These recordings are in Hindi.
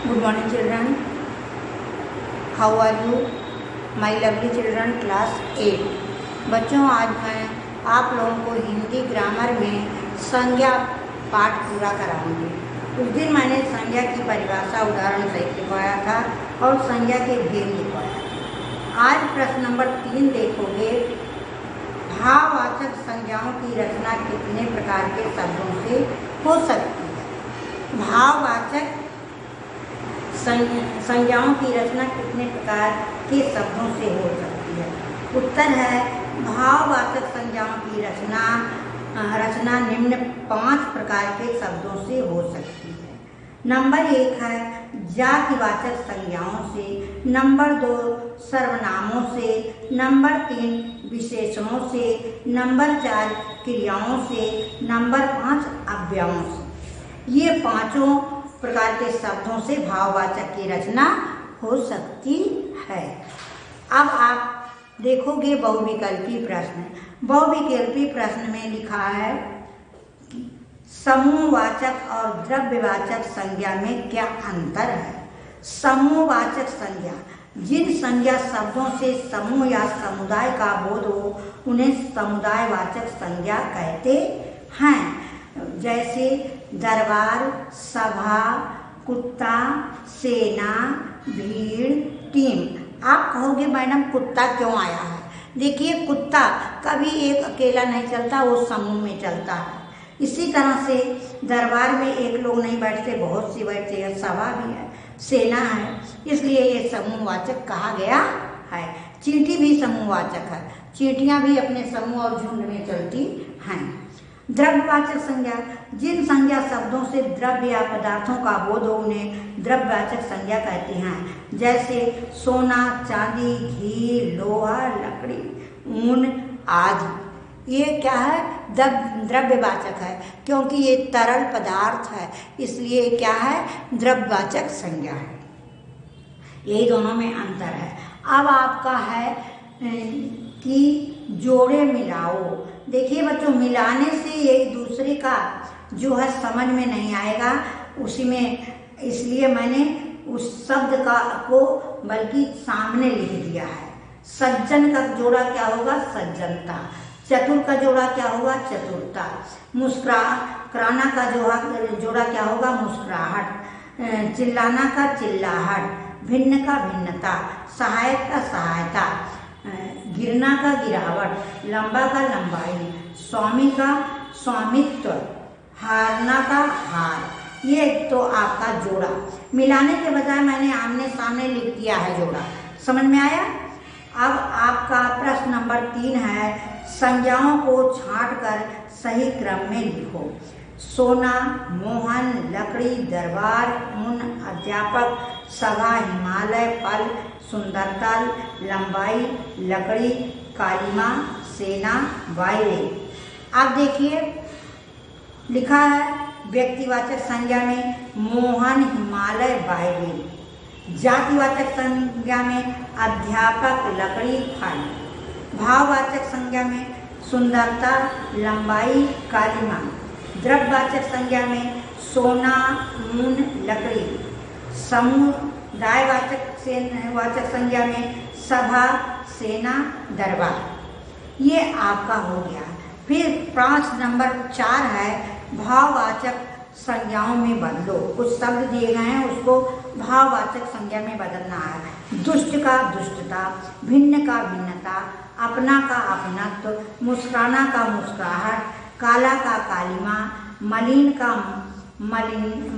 Good morning children. How are you? My lovely children class 8. बच्चों, आज मैं आप लोगों को हिंदी ग्रामर में संज्ञा पाठ पूरा कराऊंगी। उस दिन मैंने संज्ञा की परिभाषा उदाहरण सहित लिखवाया था और संज्ञा के भेद लिखवाया था। आज प्रश्न नंबर 3 देखोगे। भाववाचक संज्ञाओं की रचना कितने प्रकार के शब्दों से हो सकती है? भाववाचक संज्ञाओं की रचना कितने प्रकार के शब्दों से हो सकती है? उत्तर है भाववाचक संज्ञाओं की रचना निम्न 5 प्रकार के शब्दों से हो सकती है। नंबर 1 है जातिवाचक संज्ञाओं से, नंबर 2 सर्वनामों से, नंबर 3 विशेषणों से, नंबर 4 क्रियाओं से, नंबर 5 अव्ययों से। ये पांचों प्रकार के शब्दों से भाववाचक की रचना हो सकती है। अब आप देखोगे बहुविकल्पी प्रश्न। बहुविकल्पी प्रश्न में लिखा है समूहवाचक और द्रव्यवाचक संज्ञा में क्या अंतर है? समूहवाचक संज्ञा जिन संज्ञा शब्दों से समूह या समुदाय का बोध हो उन्हें समुदायवाचक संज्ञा कहते हैं। जैसे दरबार, सभा, कुत्ता, सेना, भीड़, टीम। आप कहोगे मैडम कुत्ता क्यों आया है? देखिए, कुत्ता कभी एक अकेला नहीं चलता, वो समूह में चलता है। इसी तरह से दरबार में एक लोग नहीं बैठते, बहुत सी बैठते हैं। सभा भी है, सेना है, इसलिए ये समूहवाचक कहा गया है। चींटी भी समूहवाचक है, चींटियां भी अपने समूह और झुंड में चलती हैं। द्रव्यवाचक संज्ञा जिन संज्ञा शब्दों से द्रव्य या पदार्थों का बोध हो उन्हें द्रव्यवाचक संज्ञा कहते हैं। जैसे सोना, चांदी, घी, लोहा, लकड़ी, ऊन आदि। ये क्या है? द्रव्यवाचक है, क्योंकि ये तरल पदार्थ है, इसलिए क्या है? द्रव्यवाचक संज्ञा है। यही दोनों में अंतर है। अब आपका है कि जोड़े मिलाओ। देखिए बच्चों, मिलाने से एक दूसरे का जो है समझ में नहीं आएगा, उसी में इसलिए मैंने उस शब्द को बल्कि सामने लिख दिया है। सज्जन का जोड़ा क्या होगा? सज्जनता। चतुर का जोड़ा क्या होगा? चतुरता। मुस्कुराना का जोड़ा क्या होगा? मुस्कुराहट। चिल्लाना का चिल्लाहट। भिन्न का भिन्नता। सहायक का सहायता। गिरना का गिरावट। लंबा का लंबाई। स्वामी का स्वामित्व। हारना का हार। ये तो आपका जोड़ा। मिलाने के बजाय मैंने आमने सामने लिख दिया है जोड़ा। समझ में आया? अब आपका प्रश्न नंबर 3 है संज्ञाओं को छांटकर सही क्रम में लिखो। सोना, मोहन, लकड़ी, दरबार, ऊन, अध्यापक, सभा, हिमालय, फल, सुंदरता, लंबाई, लकड़ी, कालिमा, सेना, वायु। अब देखिए लिखा है व्यक्तिवाचक संज्ञा में मोहन, हिमालय, वायु। जातिवाचक संज्ञा में अध्यापक, लकड़ी, फल। भाववाचक संज्ञा में सुंदरता, लंबाई, कालिमा। द्रव्यवाचक संज्ञा में सोना, ऊन, लकड़ी। समुदायवाचक संज्ञा में सभा, सेना, दरबार। ये आपका हो गया। फिर 5 नंबर 4 है भाववाचक संज्ञाओं में बदलो। कुछ शब्द दिए गए हैं, उसको भाववाचक संज्ञा में बदलना है। दुष्ट का दुष्टता, भिन्न का भिन्नता, अपना का अपनत्व, मुस्कुराना का मुस्कुराहट, काला का कालिमा, मलिन का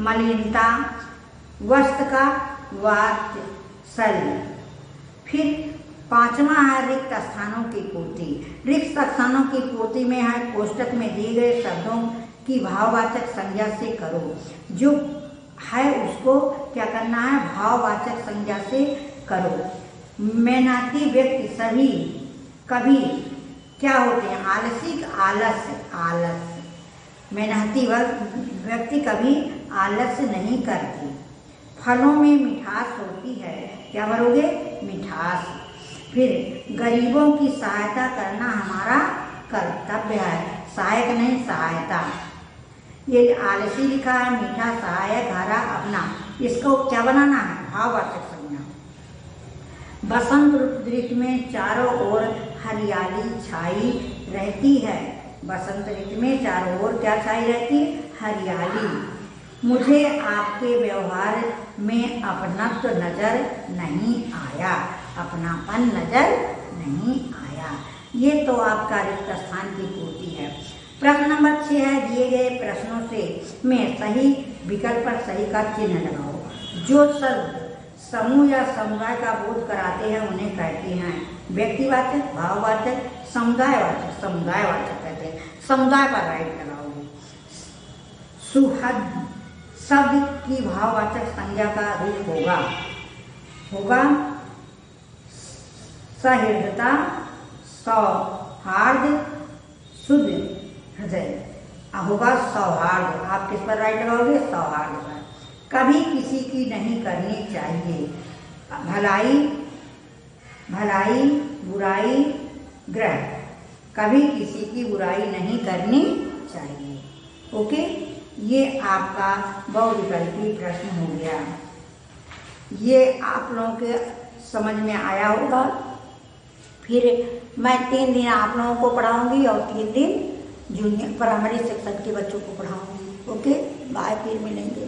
मलिनता, वस्त्र का वात्सल्य। फिर 5वां है रिक्त स्थानों की पूर्ति। रिक्त स्थानों की पूर्ति में है कोष्टक में दिए गए शब्दों की भाववाचक संज्ञा से करो। जो है उसको क्या करना है? भाववाचक संज्ञा से करो। मेहनती व्यक्ति सभी कभी क्या होते हैं? आलसी, आलस्य, आलस्य। मेहनती व्यक्ति कभी आलस्य नहीं करते। फलों में मिठास होती है। क्या भरोगे? मिठास। फिर गरीबों की सहायता करना हमारा कर्तव्य है। सहायक नहीं, सहायता। ये आलसी लिखा है, मीठा, सहायक, हरा, अपना। इसको क्या बनाना है, भाववाचक संज्ञा। बसंत ऋतु में चारों ओर हरियाली छाई रहती है। बसंत ऋतु में चारों ओर क्या छाई रहती है, हरियाली। मुझे आपके व्यवहार में अपनत्व नजर नहीं आया, अपनापन नजर नहीं आया। ये तो आपका रिक्त स्थान की पूर्ति है। प्रश्न नंबर 6 है, दिए गए प्रश्नों से में सही विकल्प पर सही का चिन्ह लगाओ। जो शब्द समूह या समुदाय का बोध कराते हैं उन्हें कहते हैं व्यक्तिवाचक, भाववाचक, समुदायवाचक। समुदायवाचक कहते हैं, समुदाय पर राइट लगाओगे। सुहृद शब्द की भाववाचक संज्ञा का रूप होगा सहृदता, सौहार्द, शुद्ध हृदय होगा सौहार्द। आप किस पर राइट लगाओगे, सौहार्द पर। कभी किसी की नहीं करनी चाहिए, भलाई बुराई ग्रह। कभी किसी की बुराई नहीं करनी चाहिए। ओके, ये आपका बहुविकल्पी प्रश्न हो गया। ये आप लोगों के समझ में आया होगा। फिर मैं 3 दिन आप लोगों को पढ़ाऊंगी और 3 दिन जूनियर प्राइमरी सेक्शन के बच्चों को पढ़ाऊंगी। ओके, बाय, फिर मिलेंगे।